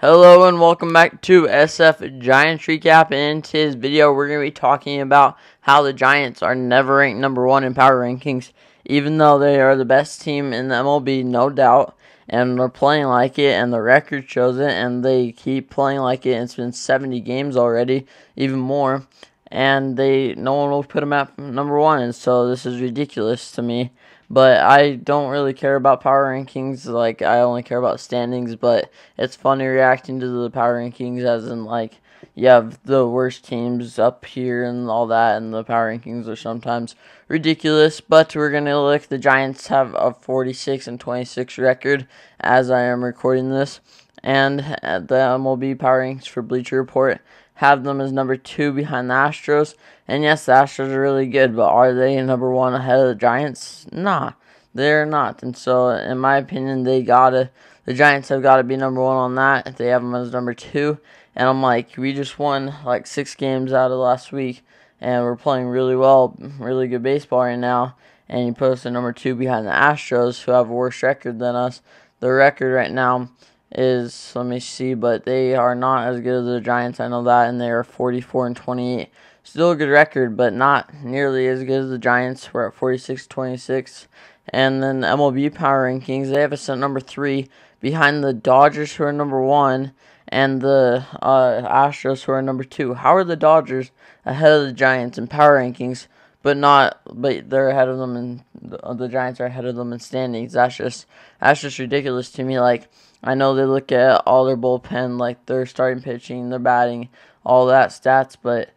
Hello and welcome back to SF Giants Recap. And in today's video, we're going to be talking about how the Giants are never ranked number one in power rankings, even though they are the best team in the MLB, no doubt, and they're playing like it, and the record shows it, and they keep playing like it. And it's been 70 games already, even more, and no one will put them at number one, and so this is ridiculous to me. But I don't really care about power rankings. Like, I only care about standings. But it's funny reacting to the power rankings, as in, like, you have the worst teams up here and all that, and the power rankings are sometimes ridiculous. But we're going to look. The Giants have a 46-26 record as I am recording this. And the MLB power rankings for Bleacher Report have them as number 2 behind the Astros. And yes, the Astros are really good, but are they number 1 ahead of the Giants? Nah, they're not. And so, in my opinion, the Giants have got to be number 1 on that if they have them as number 2. And I'm like, we just won like 6 games out of last week, and we're playing really well, really good baseball right now. And you put us at number 2 behind the Astros, who have a worse record than us. The record right now is, let me see, but they are not as good as the Giants, I know that, and they are 44-28. Still a good record, but not nearly as good as the Giants. We're at 46-26. And then MLB power rankings, they have us at number 3 behind the Dodgers, who are number 1, and the Astros, who are number 2. How are the Dodgers ahead of the Giants in power rankings, but they're ahead of them, and the Giants are ahead of them in standings? That's just ridiculous to me. Like, I know they look at all their bullpen, like their starting pitching, their batting, all that stats, but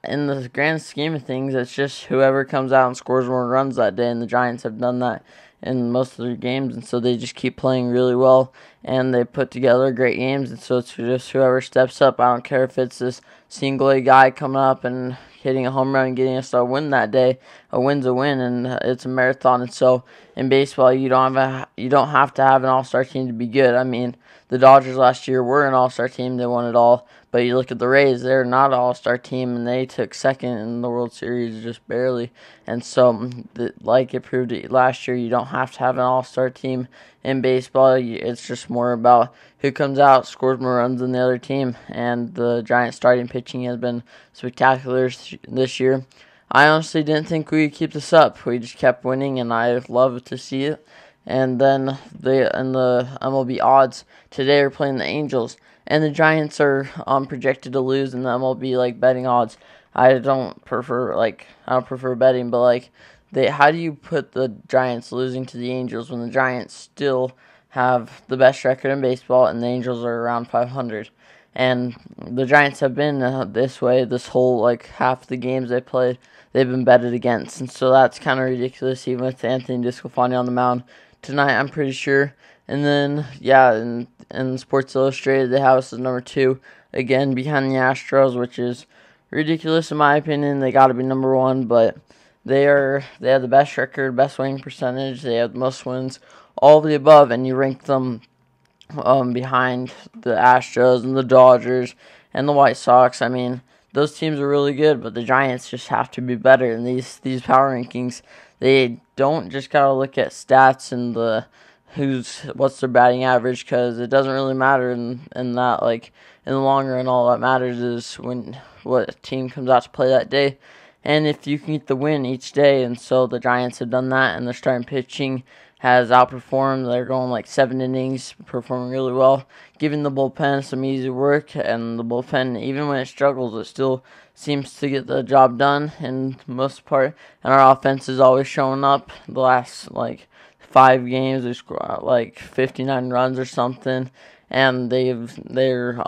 in the grand scheme of things, it's just whoever comes out and scores more runs that day, and the Giants have done that in most of their games, and so they just keep playing really well, and they put together great games, and so it's just whoever steps up. I don't care if it's this single-A guy coming up and hitting a home run and getting us a win that day. A win's a win, and it's a marathon. And so in baseball, you don't have to have an all-star team to be good. I mean, the Dodgers last year were an all-star team; they won it all. But you look at the Rays; they're not an all-star team, and they took second in the World Series just barely. And so, like it proved last year, you don't have to have an all-star team in baseball. It's just more about who comes out, scores more runs than the other team. And the Giants' starting pitching has been spectacular this year. I honestly didn't think we could keep this up. We just kept winning, and I love to see it. And then in the MLB odds today are playing the Angels, and the Giants are projected to lose in the MLB betting odds. I don't prefer betting, but how do you put the Giants losing to the Angels when the Giants still have the best record in baseball and the Angels are around 500? And the Giants have been this way this whole half the games they played. They've been betted against, and so that's kind of ridiculous. Even with Anthony DeSclafani on the mound tonight, I'm pretty sure. And then in Sports Illustrated, they have us as number 2 again behind the Astros, which is ridiculous in my opinion. They got to be number 1, but they have the best record, best winning percentage. They have the most wins, all of the above, and you rank them behind the Astros and the Dodgers and the White Sox. I mean, those teams are really good, but the Giants just have to be better. In these power rankings, they don't just gotta look at stats and what's their batting average, because it doesn't really matter in that. In the long run, all that matters is what team comes out to play that day, and if you can get the win each day. And so the Giants have done that, and their starting pitching has outperformed. They're going 7 innings, performing really well, giving the bullpen some easy work, and the bullpen, even when it struggles, it still seems to get the job done in most part. And our offense is always showing up. The last 5 games, they scored 59 runs or something, and their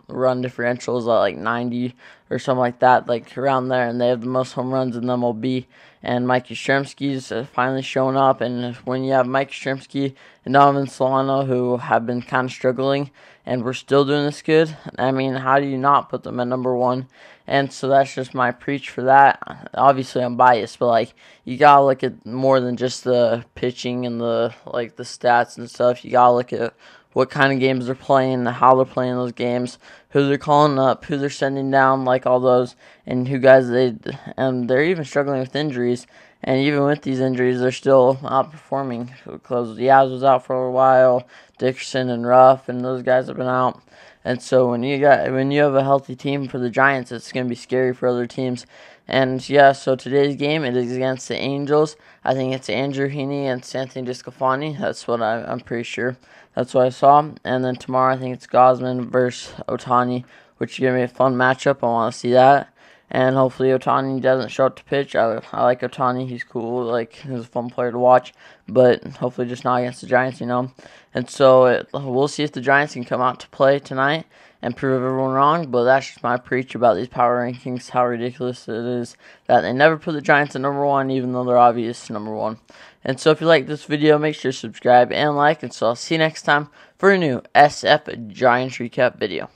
run differential is at 90 or something like that, around there, and they have the most home runs in the MLB. And Mike Yastrzemski's finally shown up, and when you have Mike Yastrzemski and Donovan Solano, who have been kind of struggling, and we're still doing this good, I mean, how do you not put them at number 1? And so that's just my preach for that. Obviously, I'm biased, but you gotta look at more than just the pitching and the stats and stuff. You gotta look at what kind of games they're playing, how they're playing those games, who they're calling up, who they're sending down, like all those, and who guys they're even struggling with injuries. And even with these injuries, they're still outperforming. Because Yaz was out for a while, Dickerson and Ruff, and those guys have been out. And so when you have a healthy team for the Giants, it's going to be scary for other teams. And yeah, so today's game, it is against the Angels. I think it's Andrew Heaney and Anthony Desclafani. That's what I'm pretty sure. That's what I saw. And then tomorrow, I think it's Gausman versus Ohtani, which is going to be a fun matchup. I want to see that. And hopefully Ohtani doesn't show up to pitch. I like Ohtani. He's cool. Like, he's a fun player to watch. But hopefully just not against the Giants, And so we'll see if the Giants can come out to play tonight and prove everyone wrong. But that's just my preach about these power rankings, how ridiculous it is that they never put the Giants at number 1, even though they're obvious number 1. And so if you like this video, make sure to subscribe and like. And so I'll see you next time for a new SF Giants recap video.